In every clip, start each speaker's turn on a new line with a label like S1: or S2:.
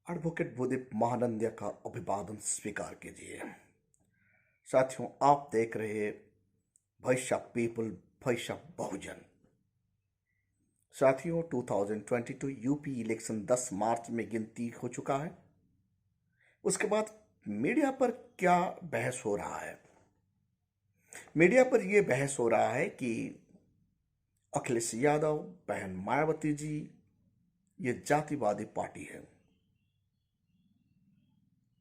S1: Advocate Bhudev Mahanandia का अभिवादन स्वीकार कीजिए। साथियों, आप देख रहे voice of people, voice of Bahujan. साथियों, 2022 यूपी इलेक्शन 10 मार्च में गिनती हो चुका है। उसके बाद मीडिया पर क्या बहस हो रहा है? मीडिया पर यह बहस हो रहा है कि अखिलेश यादव, बहन मायावती जी, ये जातिवादी पार्टी है।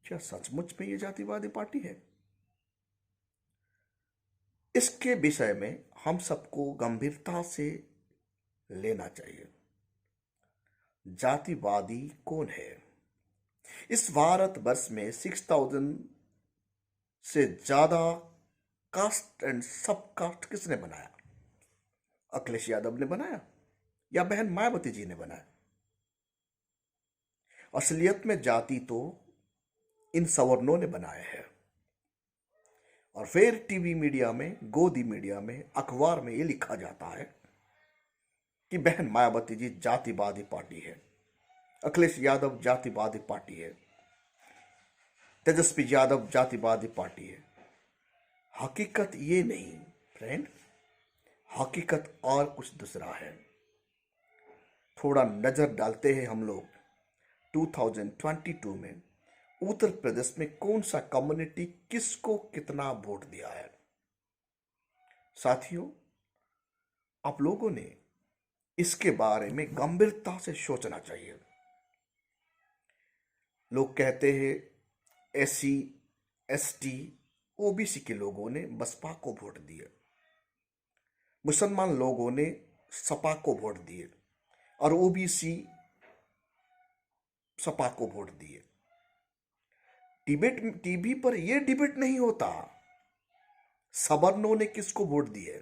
S1: क्या सचमुच में ये जातिवादी पार्टी है? इसके विषय में हम सबको गंभीरता से लेना चाहिए। जातिवादी कौन है? इस भारतवर्ष में 6000 से ज्यादा कास्ट एंड सब कास्ट किसने बनाया? अखिलेश यादव ने बनाया या बहन मायावती जी ने बनाया? असलियत में जाति तो इन सवर्णों ने बनाया है। और फिर टीवी मीडिया में, गोदी मीडिया में, अखबार में ये लिखा जाता है कि बहन मायावती जी जातिवादी पार्टी है, अखिलेश यादव जातिवादी पार्टी है, तेजस्वी यादव जातिवादी पार्टी है। हकीकत ये नहीं फ्रेंड, हकीकत और कुछ दूसरा है। थोड़ा नजर डालते हैं हम लोग 2022 में उत्तर प्रदेश में कौन सा कम्युनिटी किसको कितना वोट दिया है। साथियों, आप लोगों ने इसके बारे में गंभीरता से सोचना चाहिए। लोग कहते हैं एससी, एसटी, ओबीसी के लोगों ने बसपा को वोट दिए, मुसलमान लोगों ने सपा को वोट दिए और ओबीसी सपा को वोट दिए। डिबेट टीवी पर यह डिबेट नहीं होता सवर्णों ने किसको वोट दिए।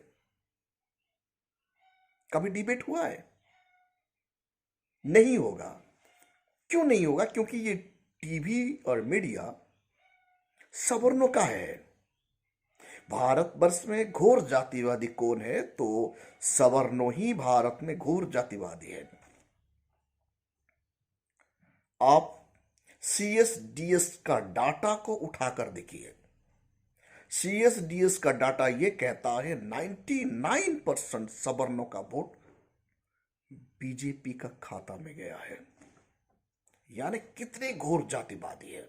S1: कभी डिबेट हुआ है? नहीं होगा। क्यों नहीं होगा? क्योंकि ये टीवी और मीडिया सवर्णों का है। भारतवर्ष में घोर जातिवादी कौन है? तो सवर्णों ही भारत में घोर जातिवादी है। आप सीएसडीएस का डाटा को उठाकर देखिए। सीएसडीएस का डाटा यह कहता है 99% सवर्णों का वोट बीजेपी का खाता में गया है। यानी कितने घोर जातिवादी है।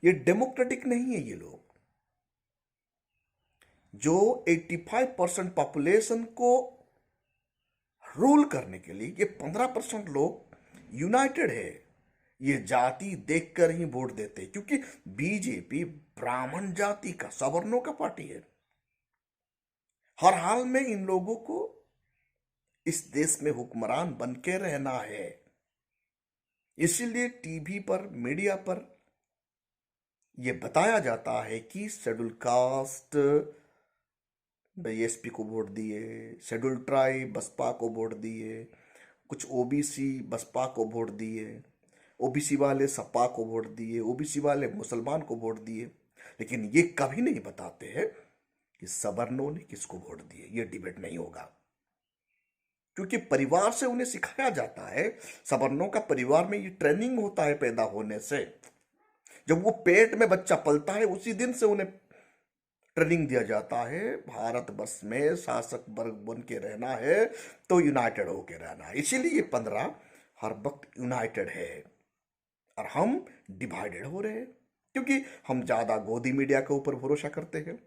S1: ये डेमोक्रेटिक नहीं है। ये लोग जो 85% पॉपुलेशन को रूल करने के लिए ये 15% लोग यूनाइटेड है। ये जाति देखकर ही वोट देते हैं, क्योंकि बीजेपी ब्राह्मण जाति का, सवर्णों का पार्टी है। हर हाल में इन लोगों को इस देश में हुक्मरान बन के रहना है। इसीलिए टीवी पर, मीडिया पर यह बताया जाता है कि शेड्यूल कास्ट बीएसपी को वोट दिए, शेड्यूल ट्राइब बसपा को वोट दिए, कुछ ओबीसी बसपा को वोट दिए, ओबीसी वाले सपा को वोट दिए, ओबीसी वाले मुसलमान को वोट दिए। लेकिन ये कभी नहीं बताते हैं कि सवर्णों ने किसको वोट दिए। ये डिबेट नहीं होगा, क्योंकि परिवार से उन्हें सिखाया जाता है। सवर्णों का परिवार में ये ट्रेनिंग होता है पैदा होने से। जब वो पेट में बच्चा पलता है उसी दिन से उन्हें ट्रेनिंग दिया जाता है। भारतवर्ष में शासक वर्ग बन के रहना है तो यूनाइटेड होके रहना है। इसीलिए 15 हर वक्त यूनाइटेड है और हम डिवाइडेड हो रहे हैं, क्योंकि हम ज्यादा गोदी मीडिया के ऊपर भरोसा करते हैं।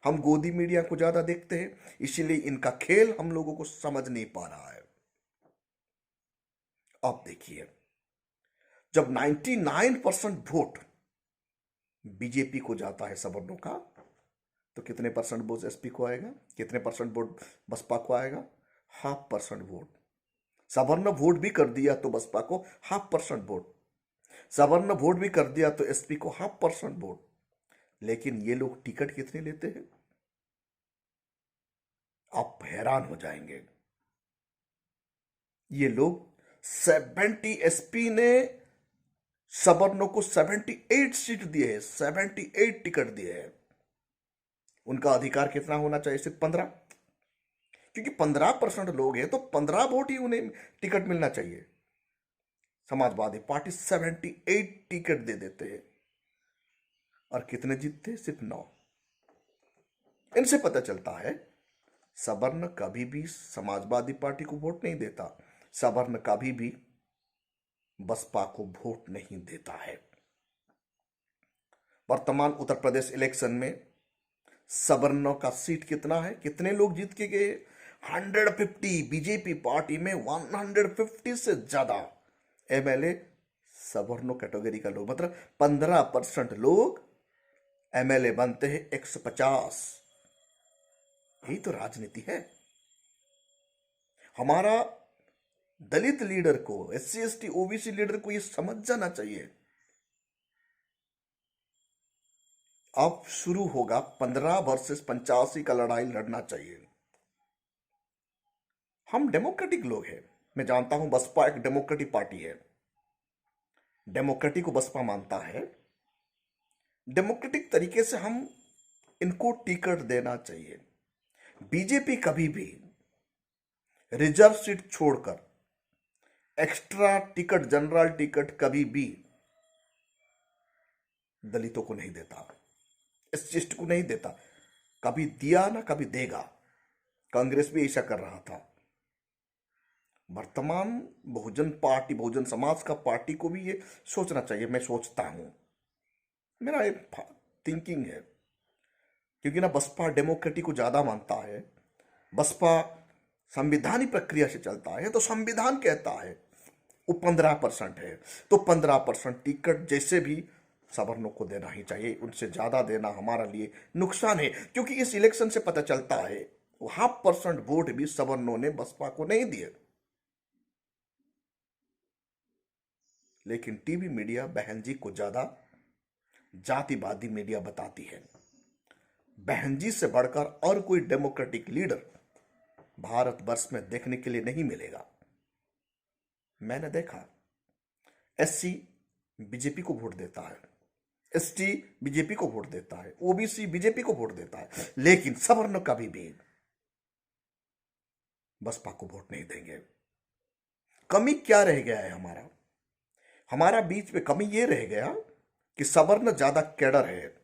S1: हम गोदी मीडिया को ज्यादा देखते हैं, इसीलिए इनका खेल हम लोगों को समझ नहीं पा रहा है। अब देखिए, जब 99% वोट बीजेपी को जाता है सवर्णों का, तो कितने परसेंट वोट एसपी को आएगा? कितने परसेंट वोट बसपा को आएगा? 0.5% वोट। सवर्ण वोट भी कर दिया तो बसपा को 0.5% वोट, सवर्ण वोट भी कर दिया तो एसपी को 0.5% वोट। लेकिन ये लोग टिकट कितने लेते हैं? आप हैरान हो जाएंगे। ये लोग 70, एसपी ने सवर्णों को 78 सीट दिए हैं, 78 टिकट दिए हैं। उनका अधिकार कितना होना चाहिए? सिर्फ 15, क्योंकि 15% लोग हैं तो 15 वोट ही उन्हें टिकट मिलना चाहिए। समाजवादी पार्टी 78 टिकट दे देते हैं और कितने जीतते? सिर्फ 9। इनसे पता चलता है सवर्ण कभी भी समाजवादी पार्टी को वोट नहीं देता, सवर्ण कभी भी बसपा को वोट नहीं देता है। वर्तमान उत्तर प्रदेश इलेक्शन में सवर्णों का सीट कितना है, कितने लोग जीत के गए? 150। बीजेपी पार्टी में 150 से ज्यादा एमएलए सवर्णों कैटेगरी का लोग, मतलब 15% लोग एमएलए बनते हैं 150। यही तो राजनीति है। हमारा दलित लीडर को, एससी एसटी ओबीसी लीडर को यह समझ जाना चाहिए। अब शुरू होगा 15 वर्सेस 85 का लड़ाई लड़ना चाहिए। हम डेमोक्रेटिक लोग हैं, मैं जानता हूं बसपा एक डेमोक्रेटिक पार्टी है, डेमोक्रेटिक को बसपा मानता है। डेमोक्रेटिक तरीके से हम इनको टिकट देना चाहिए। बीजेपी कभी भी रिजर्व सीट छोड़कर एक्स्ट्रा टिकट, जनरल टिकट कभी भी दलितों को नहीं देता, एससी को नहीं देता। कभी दिया ना कभी देगा। कांग्रेस भी ऐसा कर रहा था। वर्तमान बहुजन पार्टी, बहुजन समाज का पार्टी को भी ये सोचना चाहिए। मैं सोचता हूं, मेरा एक थिंकिंग है, क्योंकि ना बसपा डेमोक्रेटिक को ज्यादा मानता है। बसपा संविधानिक प्रक्रिया से चलता है, तो संविधान कहता है वो 15% है, तो 15% टिकट जैसे भी सवर्णों को देना ही चाहिए। उनसे ज्यादा देना हमारे लिए नुकसान है, क्योंकि इस इलेक्शन से पता चलता है 0.5% वोट भी सवर्णों ने बसपा को नहीं दिए। लेकिन टीवी मीडिया बहन जी को ज्यादा जातिवादी मीडिया बताती है। बहन जी से बढ़कर और कोई डेमोक्रेटिक लीडर भारतवर्ष में देखने के लिए नहीं मिलेगा। मैंने देखा एससी बीजेपी को वोट देता है, एसटी बीजेपी को वोट देता है, ओबीसी बीजेपी को वोट देता है, लेकिन सवर्ण कभी भी बसपा को वोट नहीं देंगे। कमी क्या रह गया है? हमारा बीच में कमी यह रह गया कि सवर्ण ज्यादा कैडर है।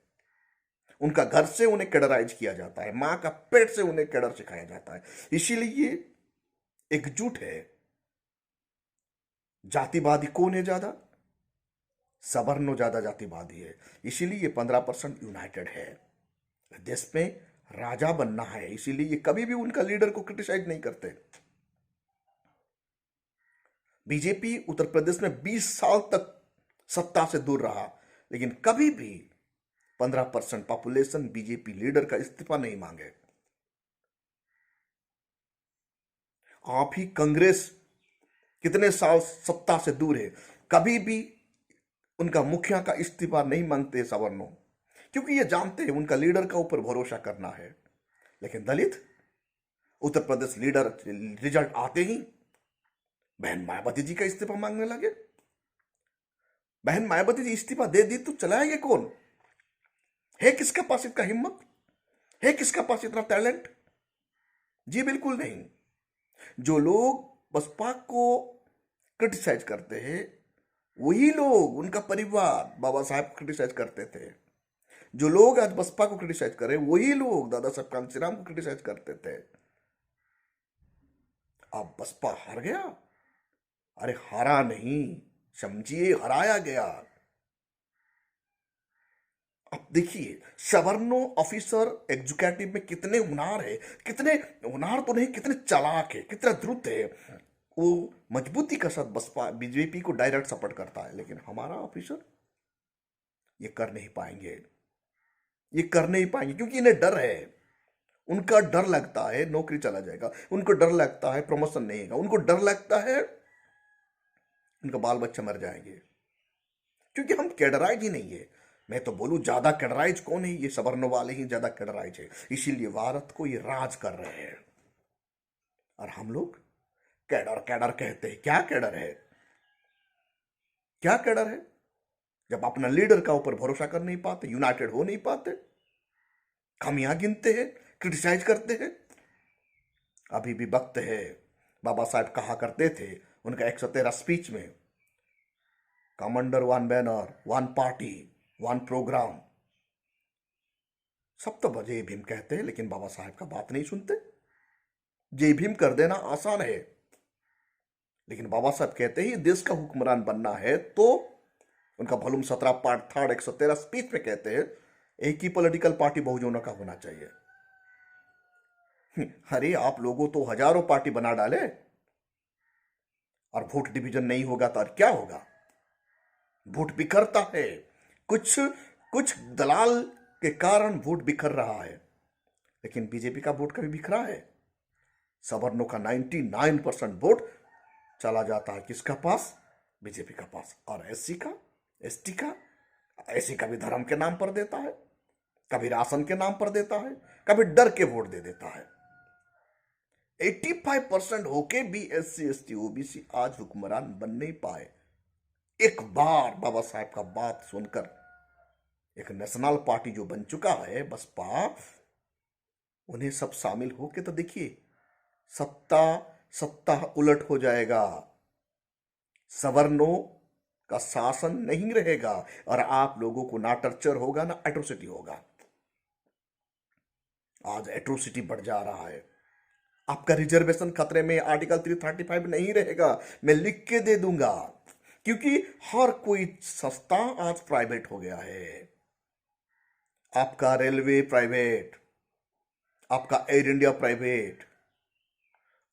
S1: उनका घर से उन्हें कैडराइज किया जाता है, मां का पेट से उन्हें कैडर सिखाया जाता है, इसीलिए एकजुट है। जातिवादी कौन है ज्यादा? सवर्ण ज्यादा जातिवादी है, इसीलिए ये 15% यूनाइटेड है। देश में राजा बनना है, इसीलिए ये कभी भी उनका लीडर को क्रिटिसाइज नहीं करते। बीजेपी उत्तर प्रदेश में 20 साल तक सत्ता से दूर रहा, लेकिन कभी भी 15% पॉपुलेशन बीजेपी लीडर का इस्तीफा नहीं मांगे। आप ही कांग्रेस कितने साल सत्ता से दूर है, कभी भी उनका मुखिया का इस्तीफा नहीं मांगते सवर्णों, क्योंकि ये जानते हैं उनका लीडर का ऊपर भरोसा करना है। लेकिन दलित उत्तर प्रदेश लीडर रिजल्ट आते ही बहन मायावती जी का इस्तीफा मांगने लगे। बहन मायावती जी इस्तीफा दे दी तो चलाएंगे कौन? है किसके पास इतना हिम्मत? है किसके पास इतना टैलेंट? जी बिल्कुल नहीं। जो लोग बसपा को क्रिटिसाइज करते हैं, वही लोग, उनका परिवार बाबा साहब को क्रिटिसाइज करते थे। जो लोग आज बसपा को क्रिटिसाइज कर रहे हैं, वही लोग दादा साहब कांशीराम को क्रिटिसाइज करते थे। अब बसपा हार गया? अरे हारा नहीं, समझिए हराया गया। अब देखिए सवर्णों ऑफिसर एग्जीक्यूटिव में कितने हुनर है, कितने हुनर तो नहीं, कितने चालाक है, कितना द्रुत है। वो मजबूती के साथ बसपा बीजेपी को डायरेक्ट सपोर्ट करता है, लेकिन हमारा ऑफिसर ये कर नहीं पाएंगे, ये कर नहीं पाएंगे, क्योंकि इन्हें डर है। उनका डर लगता है नौकरी चला जाएगा, उनको डर लगता है प्रमोशन नहीं होगा, उनको डर लगता है उनका बाल बच्चा मर जाएंगे, क्योंकि हम कैडराइज ही नहीं है। मैं तो बोलूं ज्यादा कैडराइज कौन है? ये सवर्ण वाले ही ज्यादा कैडराइज है, इसीलिए भारत को ये राज कर रहे हैं। और हम लोग कैडर कैडर कहते हैं। क्या कैडर है? क्या कैडर है? जब अपना लीडर का ऊपर भरोसा कर नहीं पाते, यूनाइटेड हो नहीं पाते, खामियां गिनते हैं, क्रिटिसाइज करते हैं। अभी भी वक्त है। बाबा साहब कहा करते थे उनका 113 स्पीच में, commander one banner, one party, one programme. सब तो जय भीम कहते हैं, लेकिन बाबा साहेब का बात नहीं सुनते। जय भीम कर देना आसान है, लेकिन बाबा साहब कहते ही देश का हुक्मरान बनना है तो उनका वॉल्यूम 17 पार्ट 3 113 स्पीच में कहते हैं एक ही पॉलिटिकल पार्टी बहुजनों का होना चाहिए। अरे आप लोगों तो हजारों पार्टी बना डाले और वोट डिवीजन नहीं होगा तो और क्या होगा? वोट बिखरता है, कुछ कुछ दलाल के कारण वोट बिखर रहा है, लेकिन बीजेपी का वोट कभी बिखरा है? सवर्णों का 99% वोट चला जाता है किसका पास? बीजेपी का पास। और एससी का, एसटी का, एससी का भी धर्म के नाम पर देता है, कभी राशन के नाम पर देता है, कभी डर के वोट दे देता है। 85% होके भी एससी एसटी ओबीसी आज हुक्मरान बन नहीं पाए। एक बार बाबा साहब का बात सुनकर एक नेशनल पार्टी जो बन चुका है बसपा, उन्हें सब शामिल होके तो देखिए, सत्ता उलट हो जाएगा, सवर्णों का शासन नहीं रहेगा और आप लोगों को ना टर्चर होगा ना एट्रोसिटी होगा। आज एट्रोसिटी बढ़ जा रहा है। आपका रिजर्वेशन खतरे में, आर्टिकल 335 नहीं रहेगा, मैं लिख के दे दूंगा, क्योंकि हर कोई संस्था आज प्राइवेट हो गया है। आपका रेलवे प्राइवेट, आपका एयर इंडिया प्राइवेट,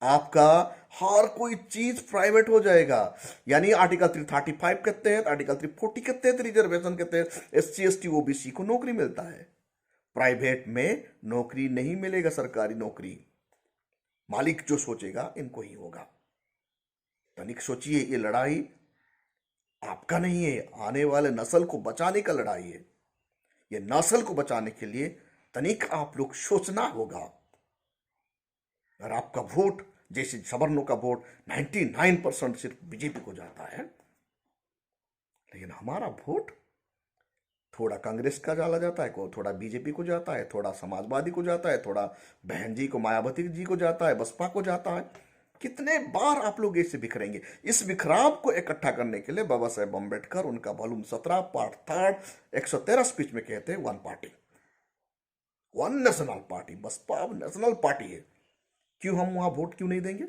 S1: आपका हर कोई चीज प्राइवेट हो जाएगा। यानी आर्टिकल 335 के तहत, आर्टिकल 340 के तहत, रिजर्वेशन के तहत एससी एसटी ओबीसी को नौकरी मिलता है। प्राइवेट में नौकरी नहीं मिलेगा, सरकारी नौकरी मालिक जो सोचेगा इनको ही होगा। तनिक सोचिए, ये लड़ाई आपका नहीं है, आने वाले नस्ल को बचाने का लड़ाई है। ये नस्ल को बचाने के लिए तनिक आप लोग सोचना होगा। और आपका वोट, जैसे सवर्णों का वोट 99% सिर्फ बीजेपी को जाता है, लेकिन हमारा वोट थोड़ा कांग्रेस का चला जाता है, थोड़ा बीजेपी को जाता है, थोड़ा समाजवादी को जाता है, थोड़ा बहन जी को, मायावती जी को जाता है, बसपा को जाता है। कितने बार आप लोग ऐसे बिखरेंगे? इस बिखराव को इकट्ठा करने के लिए बाबा साहेब अम्बेडकर उनका वॉल्यूम 17 पार्ट 3 113 स्पीच में कहते हैं one party, one national party. BSP national party है, क्यों हम वहां वोट क्यों नहीं देंगे?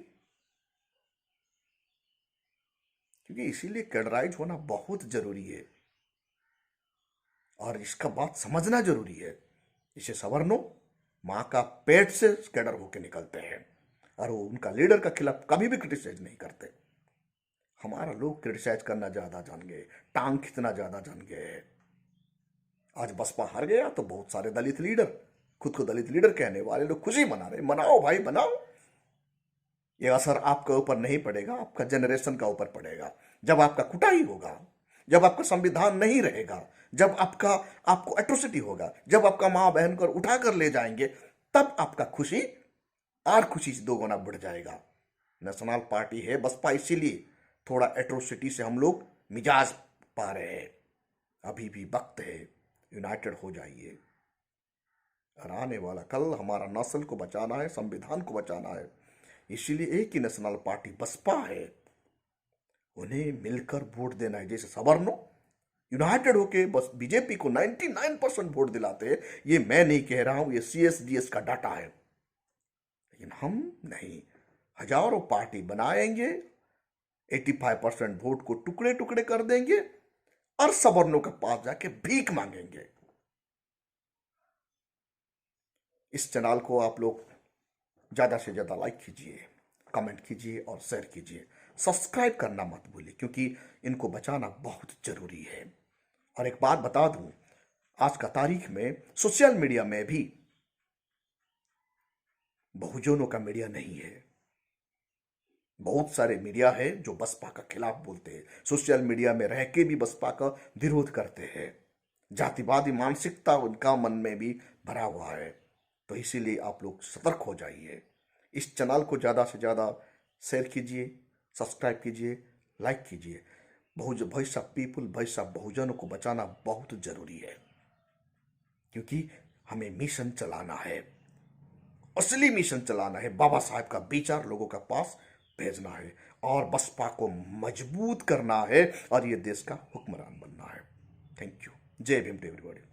S1: क्योंकि इसीलिए कैडराइज होना बहुत जरूरी है और इसका बात समझना जरूरी है। इसे सवर्णों मां का पेट से कैडर होके निकलते हैं और वो उनका लीडर का खिलाफ कभी भी क्रिटिसाइज नहीं करते। हमारा लोग क्रिटिसाइज करना ज्यादा जान गए, टांग खींचना ज्यादा जान गए। आज बसपा हार गया तो बहुत सारे दलित लीडर, खुद को दलित लीडर कहने वाले लोग खुशी मना रहे। मनाओ भाई, बनाओ। ये असर आपके ऊपर नहीं पड़ेगा, आपका जनरेशन का ऊपर पड़ेगा। जब आपका कुटाई होगा, जब आपका संविधान नहीं रहेगा, जब आपको एट्रोसिटी होगा, जब आपका मां बहन को उठा कर ले जाएंगे, तब आपका खुशी और खुशी से दो गुना बढ़ जाएगा। नेशनल पार्टी है बसपा, इसीलिए थोड़ा एट्रोसिटी से हम लोग मिजाज पा रहे हैं। अभी भी वक्त है, यूनाइटेड हो जाइए। और आने वाला कल हमारा नस्ल को बचाना है, संविधान को बचाना है। इसीलिए एक ही नेशनल पार्टी बसपा है, उन्हें मिलकर वोट देना है। जैसे सवर्णों यूनाइटेड होके बस बीजेपी को 99% वोट दिलाते हैं। ये मैं नहीं कह रहा हूं, ये CSDS का डाटा है। लेकिन हम नहीं, हजारों पार्टी बनाएंगे, 85% वोट को टुकड़े टुकड़े कर देंगे और सवर्णों के पास जाके भीख मांगेंगे। इस चैनल को आप लोग ज्यादा से ज्यादा लाइक कीजिए, कमेंट कीजिए और शेयर कीजिए। सब्सक्राइब करना मत भूलिए, क्योंकि इनको बचाना बहुत जरूरी है। और एक बात बता दूं, आज का तारीख में सोशल मीडिया में भी बहुजनों का मीडिया नहीं है। बहुत सारे मीडिया है जो बसपा का खिलाफ बोलते हैं, सोशल मीडिया में रह के भी बसपा का विरोध करते हैं। जातिवादी मानसिकता उनका मन में भी भरा हुआ है। तो इसीलिए आप लोग सतर्क हो जाइए। इस चैनल को ज़्यादा से ज़्यादा शेयर कीजिए, सब्सक्राइब कीजिए, लाइक कीजिए। Voice of people, voice of बहुजनों को बचाना बहुत जरूरी है, क्योंकि हमें मिशन चलाना है, असली मिशन चलाना है। बाबा साहब का विचार लोगों के पास भेजना है। और बसपा को मजबूत करना है और ये देश का हुक्मरान बनना है। Thank you. जय भीम टू एवरीबॉडी।